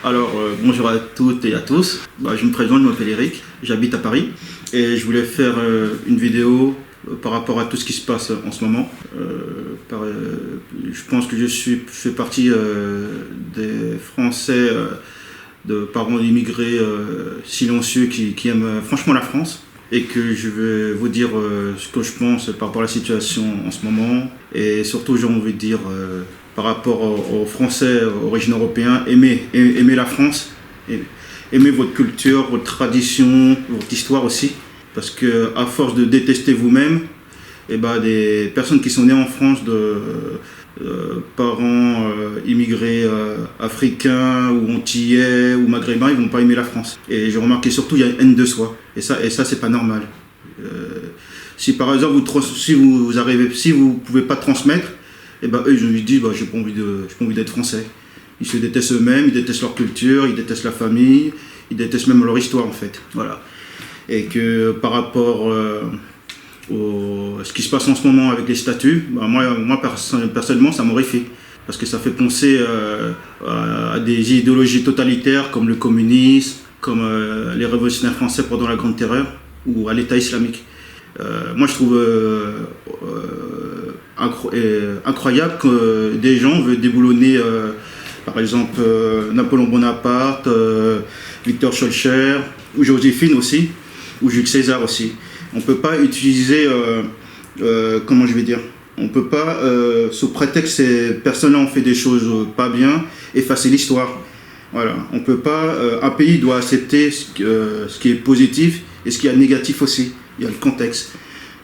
Alors, bonjour à toutes et à tous. Je me présente, je m'appelle Eric, j'habite à Paris et je voulais faire une vidéo par rapport à tout ce qui se passe en ce moment. Je pense que je fais partie des Français de parents immigrés silencieux qui aiment franchement la France et que je vais vous dire ce que je pense par rapport à la situation en ce moment et surtout j'ai envie de dire par rapport aux Français d'origine européenne, aimez la France, aimez votre culture, votre tradition, votre histoire aussi, parce que à force de détester vous-même, des personnes qui sont nées en France de parents immigrés africains ou antillais ou maghrébins, ils vont pas aimer la France. Et j'ai remarqué surtout il y a une haine de soi, et ça c'est pas normal. Si par exemple si vous pouvez pas transmettre, eux, je lui dis, j'ai pas envie d'être français. Ils se détestent eux-mêmes, ils détestent leur culture, ils détestent la famille, ils détestent même leur histoire en fait. Voilà. Et que par rapport à ce qui se passe en ce moment avec les statuts, moi personnellement, ça m'horrifie. Parce que ça fait penser à des idéologies totalitaires comme le communisme, comme les révolutionnaires français pendant la Grande Terreur, ou à l'État islamique. Moi je trouve incroyable que des gens veulent déboulonner par exemple Napoléon Bonaparte, Victor Schœlcher, ou Joséphine aussi, ou Jules César aussi. On ne peut pas utiliser, on ne peut pas, sous prétexte que ces personnes-là ont fait des choses pas bien, effacer l'histoire. Voilà. On peut pas, un pays doit accepter ce qui est positif et ce qui est négatif aussi. Il y a le contexte.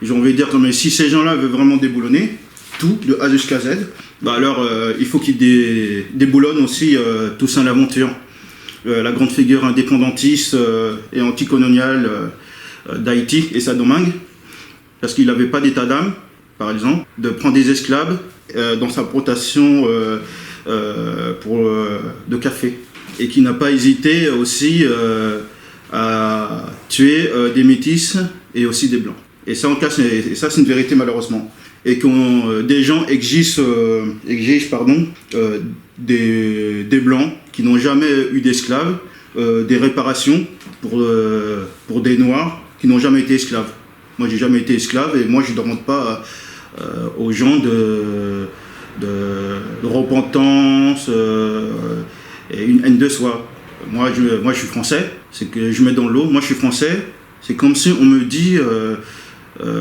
J'ai envie de dire que si ces gens-là veulent vraiment déboulonner tout, de A jusqu'à Z, alors il faut qu'ils déboulonnent aussi Toussaint Louverture, la grande figure indépendantiste et anticoloniale d'Haïti et sa Domingue, parce qu'il n'avait pas d'état d'âme, par exemple, de prendre des esclaves dans sa plantation de café, et qui n'a pas hésité aussi à tuer des métis et aussi des blancs. Et ça, c'est une vérité malheureusement. Et que des gens exigent des blancs qui n'ont jamais eu d'esclaves, des réparations pour des noirs qui n'ont jamais été esclaves. Moi, j'ai jamais été esclave et moi, je ne demande pas aux gens de repentance et une haine de soi. Moi, je suis français, c'est que je mets dans l'eau. Moi, je suis français. C'est comme si on me dit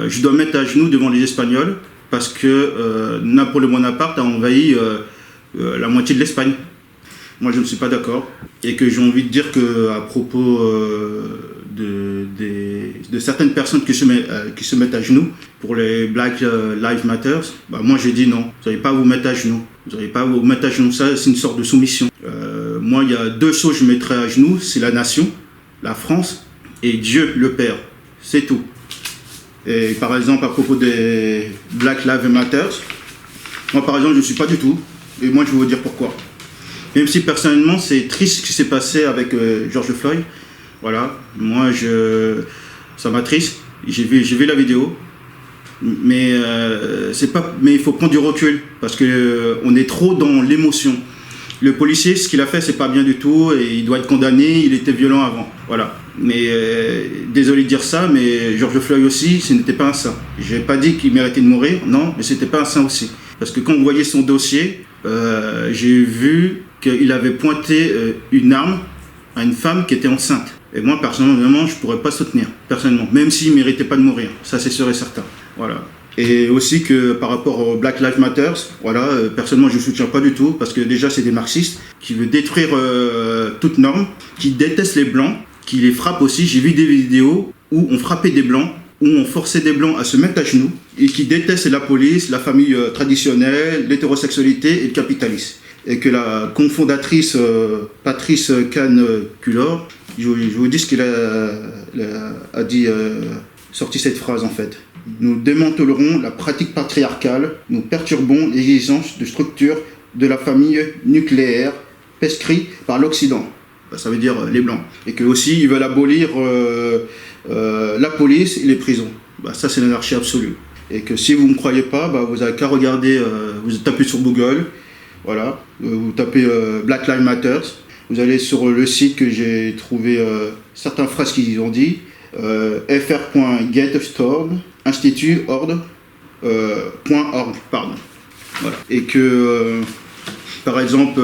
je dois me mettre à genoux devant les Espagnols parce que Napoléon Bonaparte a envahi la moitié de l'Espagne. Moi, je ne suis pas d'accord. Et que j'ai envie de dire qu'à propos de certaines personnes qui se mettent à genoux pour les Black Lives Matter, moi, je dis non. Vous n'allez pas vous mettre à genoux. Vous n'allez pas vous mettre à genoux. Ça, c'est une sorte de soumission. Moi, il y a deux choses que je mettrais à genoux. C'est la nation, la France, et Dieu, le Père. C'est tout. Et par exemple, à propos des Black Lives Matter, moi par exemple, je ne suis pas du tout. Et moi, je vais vous dire pourquoi. Même si personnellement, c'est triste ce qui s'est passé avec George Floyd. Voilà, moi, ça m'attriste. J'ai vu la vidéo. Mais il faut prendre du recul parce qu'on est trop dans l'émotion. Le policier, ce qu'il a fait, c'est pas bien du tout et il doit être condamné, il était violent avant. Voilà. Mais désolé de dire ça, mais George Floyd aussi, ce n'était pas un saint. J'ai pas dit qu'il méritait de mourir, non, mais c'était pas un saint aussi. Parce que quand vous voyez son dossier, j'ai vu qu'il avait pointé une arme à une femme qui était enceinte. Et moi, personnellement, je pourrais pas soutenir, personnellement, même s'il méritait pas de mourir. Ça, c'est sûr et certain. Voilà. Et aussi que par rapport au Black Lives Matter, voilà, personnellement je ne soutiens pas du tout parce que déjà c'est des marxistes qui veulent détruire toute norme, qui détestent les blancs, qui les frappent aussi. J'ai vu des vidéos où on frappait des blancs, où on forçait des blancs à se mettre à genoux et qui détestent la police, la famille traditionnelle, l'hétérosexualité et le capitalisme. Et que la cofondatrice Patrice Kahn-Cullors, je vous dis ce qu'elle a dit, sorti cette phrase en fait. Nous démantelerons la pratique patriarcale, nous perturbons l'existence de structures de la famille nucléaire prescrites par l'Occident. Ça veut dire les Blancs. Et que aussi ils veulent abolir la police et les prisons. Ça c'est l'anarchie absolue. Et que si vous ne me croyez pas, vous n'avez qu'à regarder, vous tapez sur Google, voilà, vous tapez Black Lives Matter, Vous allez sur le site que j'ai trouvé certaines phrases qu'ils ont dit. fr.getstore, institut.org, pardon. Voilà. Et que, par exemple,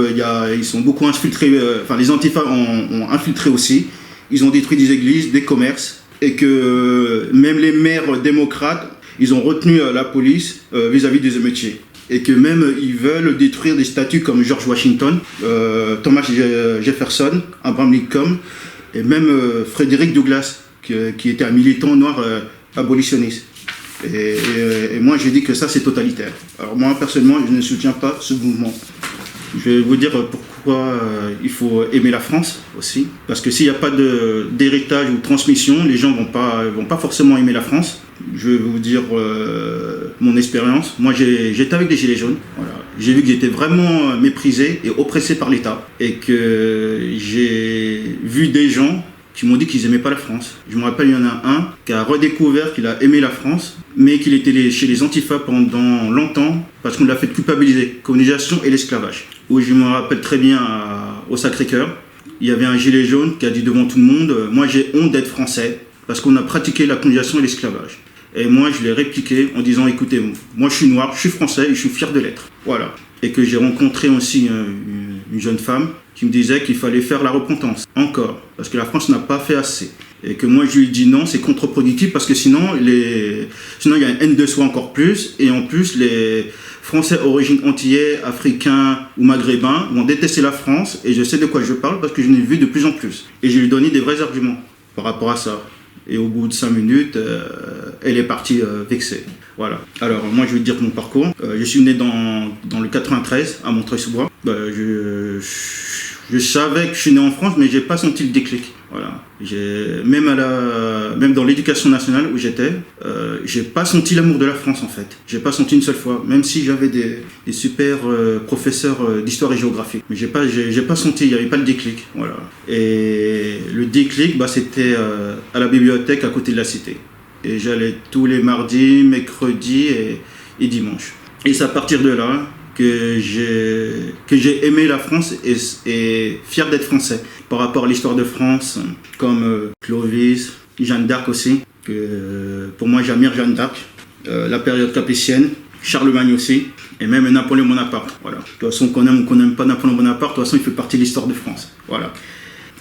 ils sont beaucoup infiltrés, les antifas ont infiltré aussi. Ils ont détruit des églises, des commerces, et que même les maires démocrates, ils ont retenu la police vis-à-vis des émeutiers. Et que même ils veulent détruire des statues comme George Washington, Thomas Jefferson, Abraham Lincoln, et même Frédéric Douglass, qui était un militant noir abolitionniste. Et moi, j'ai dit que ça, c'est totalitaire. Alors moi, personnellement, je ne soutiens pas ce mouvement. Je vais vous dire pourquoi il faut aimer la France aussi. Parce que s'il n'y a pas d'héritage ou de transmission, les gens ne vont pas forcément aimer la France. Je vais vous dire mon expérience. Moi, j'étais avec les Gilets jaunes. Voilà. J'ai vu que j'étais vraiment méprisé et oppressé par l'État. Et que j'ai vu des gens qui m'ont dit qu'ils n'aimaient pas la France. Je me rappelle, il y en a un qui a redécouvert qu'il a aimé la France, mais qu'il était chez les Antifas pendant longtemps, parce qu'on l'a fait culpabiliser, colonisation et l'esclavage. Où je me rappelle très bien au Sacré-Cœur, il y avait un gilet jaune qui a dit devant tout le monde « Moi j'ai honte d'être français, parce qu'on a pratiqué la colonisation et l'esclavage ». Et moi je l'ai répliqué en disant « Écoutez, moi je suis noir, je suis français et je suis fier de l'être ». Voilà. Et que j'ai rencontré aussi une jeune femme qui me disait qu'il fallait faire la repentance, encore, parce que la France n'a pas fait assez. Et que moi je lui ai dit non, c'est contre-productif, parce que sinon il y a une haine de soi encore plus, et en plus les Français origine antillais, africains ou maghrébins vont détester la France, et je sais de quoi je parle parce que je l'ai vu de plus en plus. Et je lui ai donné des vrais arguments par rapport à ça. Et au bout de 5 minutes, elle est partie vexée. Voilà. Alors moi je vais te dire mon parcours. Je suis né dans le 93 à Montreuil-sous-Bois. Je savais que je suis né en France, mais j'ai pas senti le déclic. Voilà. Même dans l'éducation nationale où j'étais, j'ai pas senti l'amour de la France en fait. J'ai pas senti une seule fois, même si j'avais des super professeurs d'histoire et géographie. Mais j'ai pas senti, il n'y avait pas le déclic. Voilà. Et le déclic, c'était à la bibliothèque à côté de la cité. Et j'allais tous les mardis, mercredis et dimanches. Et c'est à partir de là que j'ai aimé la France et fier d'être français par rapport à l'histoire de France, comme Clovis, Jeanne d'Arc aussi, que pour moi j'admire Jeanne d'Arc, la période capétienne, Charlemagne aussi, et même Napoléon Bonaparte. Voilà. De toute façon, qu'on aime ou qu'on n'aime pas Napoléon Bonaparte, de toute façon il fait partie de l'histoire de France. Voilà.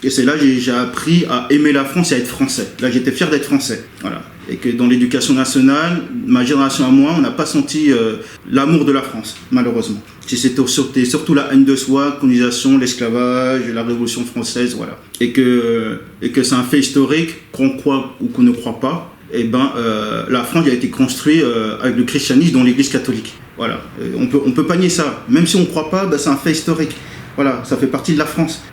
Et c'est là que j'ai appris à aimer la France et à être français. Là, j'étais fier d'être français. Voilà. Et que dans l'éducation nationale, ma génération à moi, on n'a pas senti l'amour de la France, malheureusement. C'était surtout la haine de soi, colonisation, l'esclavage, la Révolution française, voilà. Et que c'est un fait historique, qu'on croit ou qu'on ne croit pas. La France a été construite avec le christianisme dans l'Église catholique. Voilà. On peut pas nier ça. Même si on ne croit pas, c'est un fait historique. Voilà, ça fait partie de la France.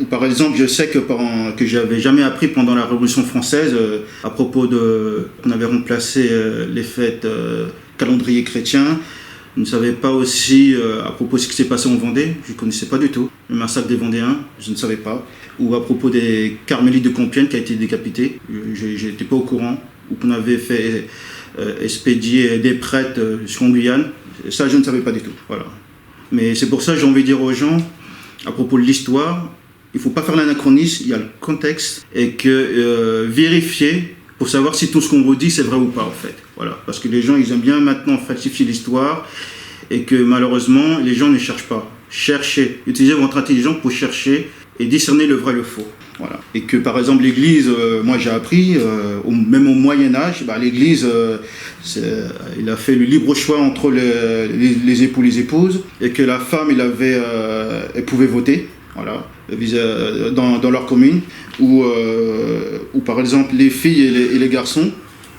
Par exemple, je sais que j'avais jamais appris pendant la Révolution française à propos qu'on avait remplacé les fêtes calendrier chrétien. Je ne savais pas aussi à propos de ce qui s'est passé en Vendée, je ne connaissais pas du tout. Le massacre des Vendéens, je ne savais pas. Ou à propos des carmélites de Compiègne qui a été décapité, je n'étais pas au courant. Ou qu'on avait fait expédier des prêtres jusqu'en Guyane, ça je ne savais pas du tout. Voilà. Mais c'est pour ça que j'ai envie de dire aux gens, à propos de l'histoire, il ne faut pas faire l'anachronisme, il y a le contexte, et que vérifier pour savoir si tout ce qu'on vous dit c'est vrai ou pas en fait. Voilà. Parce que les gens ils aiment bien maintenant falsifier l'histoire, et que malheureusement les gens ne cherchent pas. Cherchez, utilisez votre intelligence pour chercher et discerner le vrai et le faux. Voilà. Et que par exemple l'église, moi j'ai appris, même au Moyen-Âge, l'église, il a fait le libre choix entre les époux et les épouses, et que la femme, elle pouvait voter, voilà, dans leur commune, ou par exemple les filles et les garçons,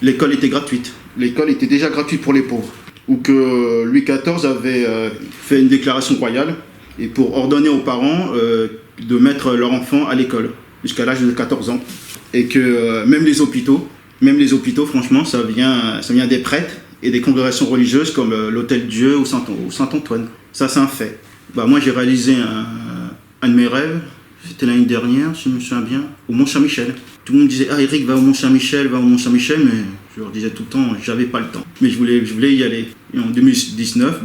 l'école était gratuite. L'école était déjà gratuite pour les pauvres. Ou que Louis XIV avait fait une déclaration royale, et pour ordonner aux parents de mettre leur enfant à l'école jusqu'à l'âge de 14 ans. Et que même les hôpitaux, franchement, ça vient des prêtres et des congrégations religieuses comme l'Hôtel Dieu ou Saint-Antoine. Ça, c'est un fait. Moi, j'ai réalisé un de mes rêves, c'était l'année dernière, si je me souviens bien, au Mont-Saint-Michel. Tout le monde disait « Ah, Eric, va au Mont-Saint-Michel, mais je leur disais tout le temps, j'avais pas le temps. Mais je voulais y aller. Et en 2019,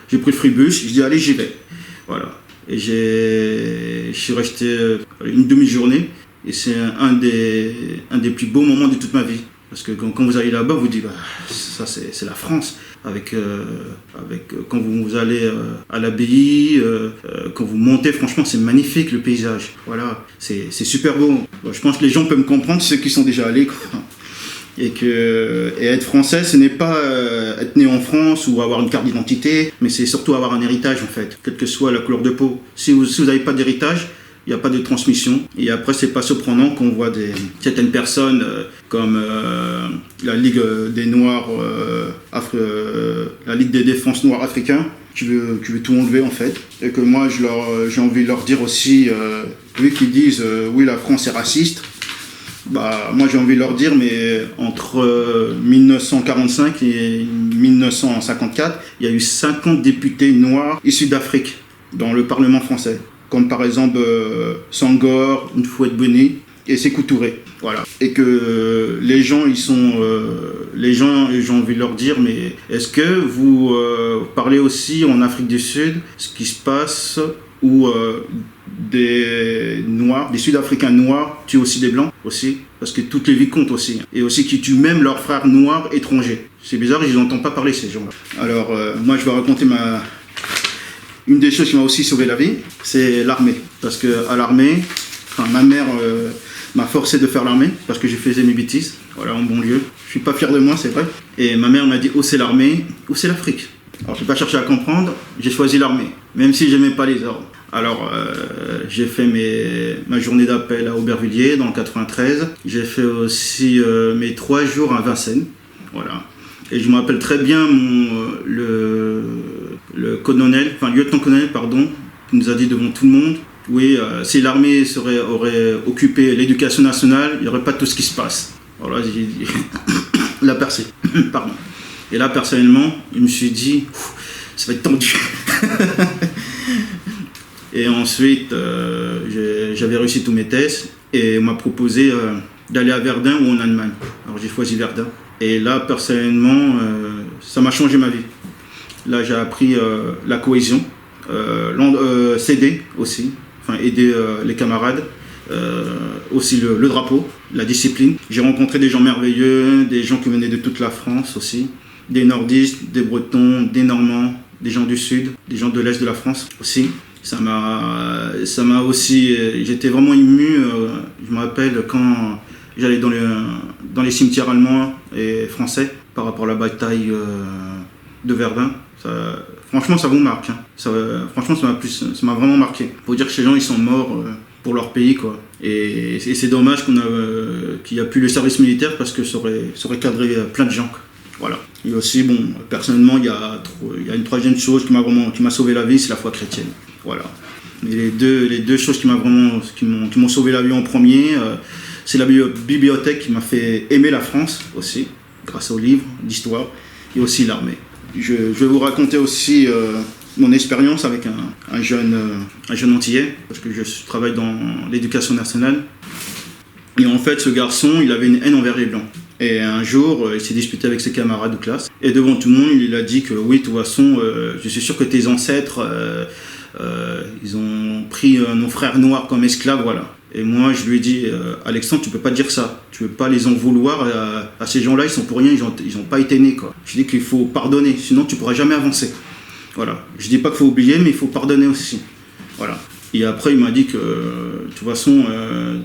j'ai pris le Fribus, je dis « Allez, j'y vais ». Voilà. Et je suis resté une demi-journée. Et c'est un des plus beaux moments de toute ma vie. Parce que quand vous allez là-bas, vous dites, bah, ça c'est la France. Quand vous allez à l'abbaye, quand vous montez, franchement, c'est magnifique le paysage. Voilà, c'est super beau. Bon, je pense que les gens peuvent me comprendre, ceux qui sont déjà allés, quoi. Et être français, ce n'est pas être né en France ou avoir une carte d'identité, mais c'est surtout avoir un héritage, en fait, quelle que soit la couleur de peau. Si vous n'avez pas d'héritage, il n'y a pas de transmission. Et après, c'est pas surprenant qu'on voit certaines personnes comme la Ligue des Noirs, la Ligue des défenses noirs africains, qui veut tout enlever, en fait. Et que moi, j'ai envie de leur dire aussi, vu qu'ils disent oui, la France est raciste, bah, moi, j'ai envie de leur dire, mais entre 1945 et 1954, il y a eu 50 députés noirs issus d'Afrique dans le Parlement français. Comme par exemple Senghor, Houphouët-Boigny et Sékou Touré. Voilà. Et que les gens, j'ai envie de leur dire, mais est-ce que vous parlez aussi en Afrique du Sud ce qui se passe où des Noirs, des Sud-Africains noirs tuent aussi des Blancs aussi, parce que toutes les vies comptent aussi. Et aussi qui tuent même leurs frères noirs étrangers. C'est bizarre, je n'entends pas parler ces gens-là. Alors moi je vais raconter une des choses qui m'a aussi sauvé la vie, c'est l'armée. Parce qu'à l'armée, ma mère m'a forcé de faire l'armée parce que je faisais mes bêtises, voilà, en bon lieu. Je suis pas fier de moi, c'est vrai. Et ma mère m'a dit, c'est l'armée, ou c'est l'Afrique. Alors je n'ai pas cherché à comprendre, j'ai choisi l'armée, même si je n'aimais pas les ordres. Alors j'ai fait ma journée d'appel à Aubervilliers dans le 93. J'ai fait aussi mes 3 jours à Vincennes, voilà. Et je me rappelle très bien le lieutenant-colonel, pardon, qui nous a dit devant tout le monde, oui, si l'armée aurait occupé l'éducation nationale, il n'y aurait pas tout ce qui se passe. Alors là, j'ai dit, la percée, pardon. Et là, personnellement, je me suis dit, ça va être tendu. Et ensuite, j'avais réussi tous mes tests et on m'a proposé d'aller à Verdun ou en Allemagne. Alors j'ai choisi Verdun. Et là, personnellement, ça m'a changé ma vie. Là, j'ai appris la cohésion, s'aider aussi, enfin aider les camarades, aussi le drapeau, la discipline. J'ai rencontré des gens merveilleux, des gens qui venaient de toute la France aussi, des nordistes, des bretons, des normands, des gens du sud, des gens de l'est de la France aussi. Ça m'a aussi, j'étais vraiment ému, je me rappelle quand j'allais dans les cimetières allemands et français par rapport à la bataille de Verdun. Franchement, ça vous marque. Hein. Franchement, ça m'a vraiment marqué. Faut dire que ces gens, ils sont morts pour leur pays, quoi. Et c'est dommage qu'il n'y a plus le service militaire parce que ça aurait cadré plein de gens, quoi. Voilà. Et aussi, bon, personnellement, il y a une troisième chose qui m'a sauvé la vie, c'est la foi chrétienne. Voilà. Et les deux choses qui m'ont sauvé la vie en premier, c'est la bibliothèque qui m'a fait aimer la France aussi, grâce aux livres d'histoire, et aussi l'armée. Je vais vous raconter aussi mon expérience avec un jeune antillais, parce que je travaille dans l'éducation nationale. Et en fait, ce garçon, il avait une haine envers les Blancs. Et un jour, il s'est disputé avec ses camarades de classe. Et devant tout le monde, il a dit que oui, de toute façon, je suis sûr que tes ancêtres, ils ont pris nos frères noirs comme esclaves, voilà. Et moi, je lui ai dit, Alexandre, tu peux pas dire ça. Tu peux pas les en vouloir à ces gens-là, ils sont pour rien, ils ont pas été nés, quoi. Je dis qu'il faut pardonner, sinon tu pourras jamais avancer. Voilà. Je dis pas qu'il faut oublier, mais il faut pardonner aussi. Voilà. Et après, il m'a dit que, de toute façon,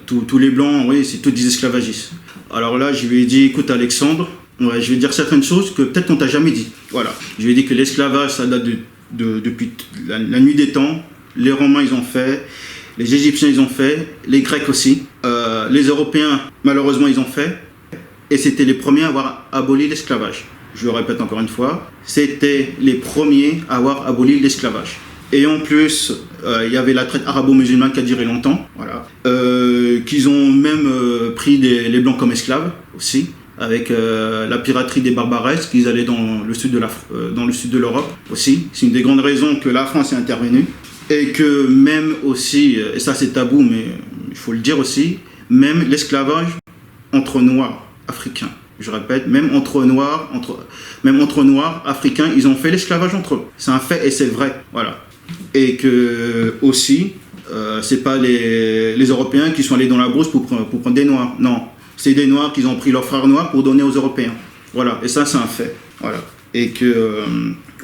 tous les Blancs, oui, c'est tous des esclavagistes. Alors là, je lui ai dit, écoute Alexandre, ouais, je vais dire certaines choses que peut-être on t'a jamais dit. Voilà. Je lui ai dit que l'esclavage, ça date depuis la nuit des temps. Les Romains, ils ont fait. Les Égyptiens, ils ont fait. Les Grecs aussi. Les Européens, malheureusement, ils ont fait. Et c'était les premiers à avoir aboli l'esclavage. Je le répète encore une fois. C'était les premiers à avoir aboli l'esclavage. Et en plus, il y avait la traite arabo-musulmane qui a duré longtemps. Voilà. Qu'ils ont même pris les Blancs comme esclaves aussi. Avec la piraterie des Barbaresques, qu'ils allaient dans le sud de l'Europe aussi. C'est une des grandes raisons que la France est intervenue. Et que même aussi, et ça c'est tabou, mais il faut le dire aussi, même l'esclavage entre Noirs africains. Je répète, même entre Noirs africains, ils ont fait l'esclavage entre eux. C'est un fait et c'est vrai. Voilà. Et que aussi, c'est pas les Européens qui sont allés dans la brousse pour prendre des Noirs. Non, c'est des Noirs qui ont pris leurs frères noirs pour donner aux Européens. Voilà, et ça c'est un fait. Voilà. Et que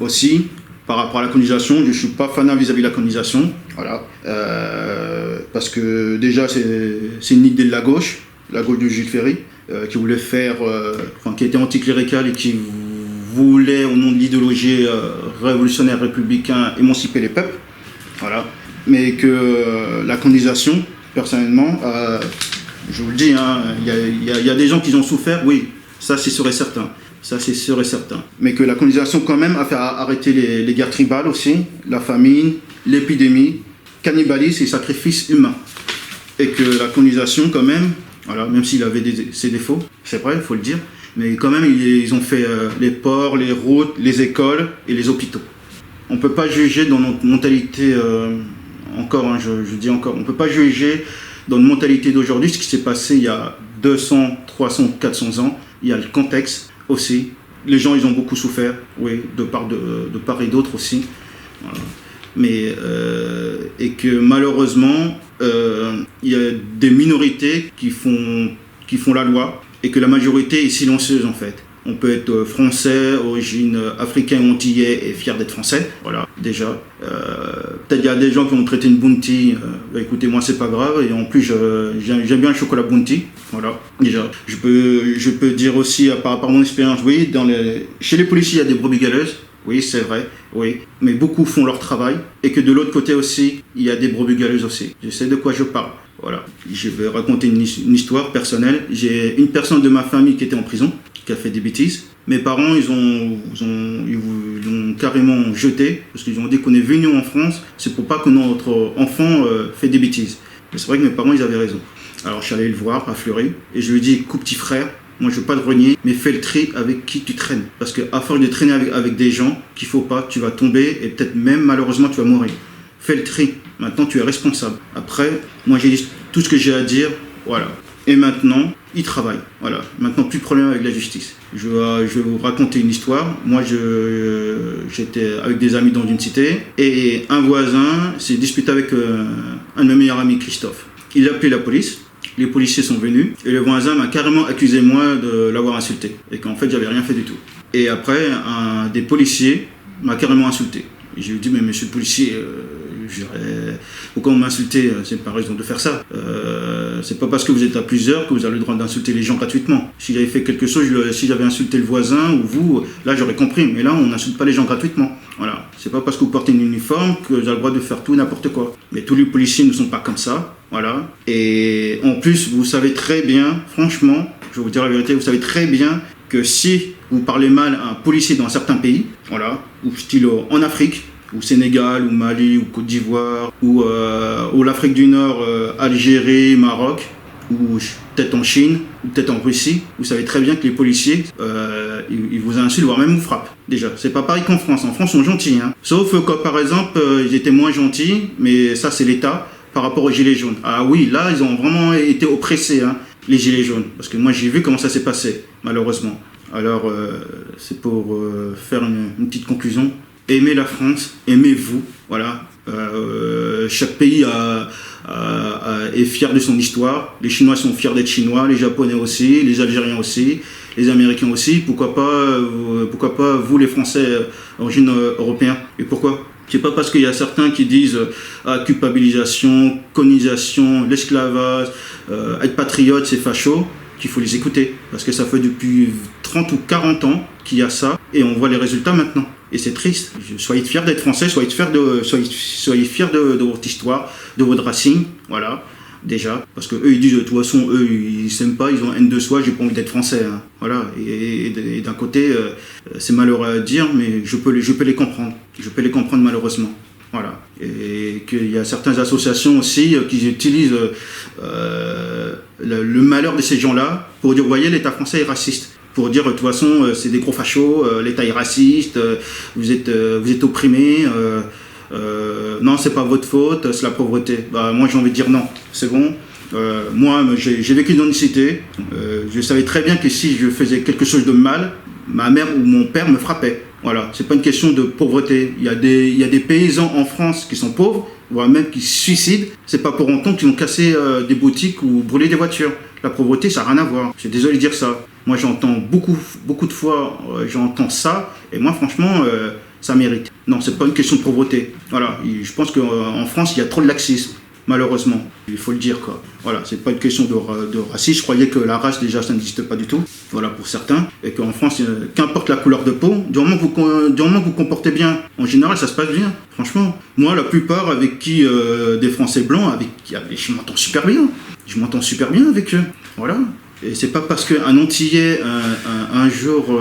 aussi, par rapport à la colonisation, je ne suis pas fanat vis-à-vis de la colonisation. Voilà. Parce que déjà, c'est une idée de la gauche de Jules Ferry, qui voulait faire, qui était anticlérical et qui voulait, au nom de l'idéologie révolutionnaire républicain, émanciper les peuples. Voilà. Mais que la colonisation, personnellement, je vous le dis, il y a des gens qui ont souffert, oui, ça c'est sûr et certain. Ça c'est sûr et certain. Mais que la colonisation quand même a fait arrêter les guerres tribales aussi, la famine, l'épidémie, cannibalisme et sacrifice humain. Et que la colonisation quand même, voilà, même s'il avait ses défauts, c'est vrai, il faut le dire, mais quand même ils ont fait les ports, les routes, les écoles et les hôpitaux. On ne peut pas juger dans notre mentalité, je dis encore, on ne peut pas juger dans notre mentalité d'aujourd'hui ce qui s'est passé il y a 200, 300, 400 ans. Il y a le contexte aussi. Les gens, ils ont beaucoup souffert, oui, de part et d'autre aussi. Voilà. Mais, et que malheureusement, il y a des minorités qui font la loi et que la majorité est silencieuse en fait. On peut être français, origine africaine, antillais et fier d'être français, voilà, déjà. Peut-être il y a des gens qui vont traiter une bounty, écoutez, moi c'est pas grave, et en plus j'aime bien le chocolat bounty, voilà, déjà. Je peux dire aussi, par rapport à mon expérience, oui, chez les policiers il y a des brebis galeuses, oui c'est vrai, oui, mais beaucoup font leur travail, et que de l'autre côté aussi, il y a des brebis galeuses aussi. Je sais de quoi je parle. Voilà, je vais raconter une histoire personnelle. J'ai une personne de ma famille qui était en prison, qui a fait des bêtises. Mes parents, ils l'ont carrément jeté, parce qu'ils ont dit qu'on est venu en France, c'est pour pas que notre enfant fait des bêtises. Mais c'est vrai que mes parents, ils avaient raison. Alors je suis allé le voir à Fleury, et je lui ai dit, écoute petit frère, moi je veux pas te renier, mais fais le tri avec qui tu traînes. Parce qu'à force de traîner avec des gens qu'il faut pas, tu vas tomber, et peut-être même malheureusement tu vas mourir. Fais le tri. Maintenant, tu es responsable. Après, moi, j'ai dit tout ce que j'ai à dire. Voilà. Et maintenant, il travaille. Voilà. Maintenant, plus de problème avec la justice. Je vais vous raconter une histoire. Moi, j'étais avec des amis dans une cité et un voisin s'est disputé avec un de mes meilleurs amis, Christophe. Il a appelé la police. Les policiers sont venus et le voisin m'a carrément accusé, moi, de l'avoir insulté. Et qu'en fait, j'avais rien fait du tout. Et après, un des policiers m'a carrément insulté. Et je lui ai dit, mais monsieur le policier, pourquoi vous m'insultez? C'est pas raison de faire ça. C'est pas parce que vous êtes à plusieurs que vous avez le droit d'insulter les gens gratuitement. Si j'avais fait quelque chose, si j'avais insulté le voisin ou vous, là j'aurais compris. Mais là, on n'insulte pas les gens gratuitement. Voilà. C'est pas parce que vous portez un uniforme que vous avez le droit de faire tout n'importe quoi. Mais tous les policiers ne sont pas comme ça. Voilà. Et en plus, vous savez très bien, franchement, je vais vous dire la vérité, vous savez très bien que si vous parlez mal à un policier dans un certain pays, voilà, ou style en Afrique, ou Sénégal, ou Mali, ou Côte d'Ivoire, ou l'Afrique du Nord, Algérie, Maroc, ou peut-être en Chine, ou peut-être en Russie, vous savez très bien que les policiers, ils vous insultent, voire même vous frappent. Déjà, c'est pas pareil qu'en France. En France, ils sont gentils. Hein. Sauf que, par exemple, ils étaient moins gentils, mais ça, c'est l'État, par rapport aux Gilets jaunes. Ah oui, là, ils ont vraiment été oppressés, hein, les Gilets jaunes. Parce que moi, j'ai vu comment ça s'est passé, malheureusement. Alors, c'est pour faire une petite conclusion. Aimez la France, aimez-vous, voilà. Chaque pays est fier de son histoire. Les Chinois sont fiers d'être Chinois, les Japonais aussi, les Algériens aussi, les Américains aussi. Pourquoi pas vous les Français d'origine européenne? Et pourquoi? C'est pas parce qu'il y a certains qui disent culpabilisation, colonisation, l'esclavage, être patriote, c'est facho, qu'il faut les écouter. Parce que ça fait depuis 30 ou 40 ans qu'il y a ça, et on voit les résultats maintenant. Et c'est triste. Soyez fiers d'être français, soyez fiers de votre histoire, de votre racine, voilà, déjà. Parce que eux, ils disent, de toute façon, eux, ils s'aiment pas, ils ont haine de soi, j'ai pas envie d'être français, hein. Voilà. Et d'un côté, c'est malheureux à dire, mais je peux les comprendre. Je peux les comprendre malheureusement. Voilà. Et qu'il y a certaines associations aussi qui utilisent le malheur de ces gens-là pour dire, vous voyez, l'État français est raciste. Pour dire, de toute façon, c'est des gros fachos, l'État est raciste, vous êtes opprimés, non, c'est pas votre faute, c'est la pauvreté. Bah, moi, j'ai envie de dire non, c'est bon. Moi, j'ai vécu dans une cité, je savais très bien que si je faisais quelque chose de mal, ma mère ou mon père me frappait. Voilà, c'est pas une question de pauvreté. Il y a des paysans en France qui sont pauvres, voire même qui se suicident. C'est pas pour autant qu'ils ont cassé des boutiques ou brûlé des voitures. La pauvreté, ça n'a rien à voir. Je suis désolé de dire ça. Moi, j'entends beaucoup de fois, j'entends ça, et moi, franchement, ça mérite. Non, c'est pas une question de pauvreté. Voilà, je pense qu'en France, il y a trop de laxisme. Malheureusement, il faut le dire, quoi. Voilà, c'est pas une question de racisme. Je croyais que la race, déjà, ça n'existe pas du tout. Voilà, pour certains. Et qu'en France, qu'importe la couleur de peau, du moment que vous vous comportez bien, en général, ça se passe bien. Franchement, moi, la plupart avec qui, des Français blancs, je m'entends super bien. Je m'entends super bien avec eux. Voilà. Et c'est pas parce qu'un Antillais, un jour,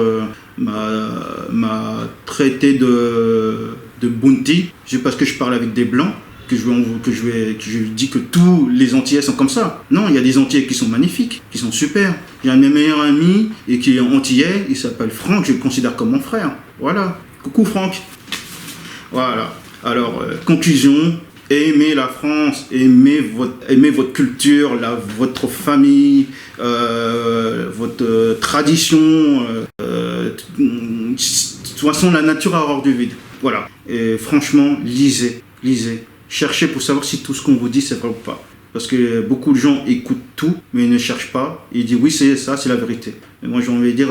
m'a traité de bounty, c'est parce que je parle avec des blancs, que je dis que tous les Antillais sont comme ça. Non, il y a des Antillais qui sont magnifiques, qui sont super. J'ai un de mes meilleurs amis et qui est Antillais, il s'appelle Franck, je le considère comme mon frère. Voilà. Coucou Franck. Voilà. Alors, conclusion, aimez la France, aimez votre culture, votre famille, votre tradition. De toute façon, la nature a horreur du vide. Voilà. Et franchement, lisez. Cherchez pour savoir si tout ce qu'on vous dit, c'est vrai ou pas. Parce que beaucoup de gens écoutent tout, mais ils ne cherchent pas. Ils disent oui, c'est ça, c'est la vérité. Mais moi, j'ai envie de dire,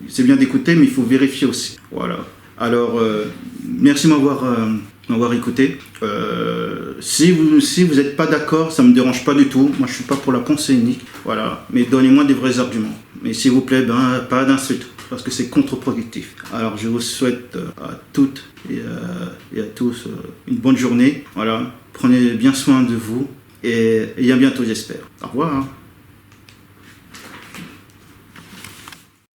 c'est bien d'écouter, mais il faut vérifier aussi. Voilà. Alors, merci de m'avoir écouté. Si vous n'êtes pas d'accord, ça ne me dérange pas du tout. Moi, je ne suis pas pour la pensée unique. Voilà. Mais donnez-moi des vrais arguments. Mais s'il vous plaît, pas d'insultes, parce que c'est contre-productif. Alors, je vous souhaite à toutes et à tous une bonne journée. Voilà. Prenez bien soin de vous et à bientôt, j'espère. Au revoir.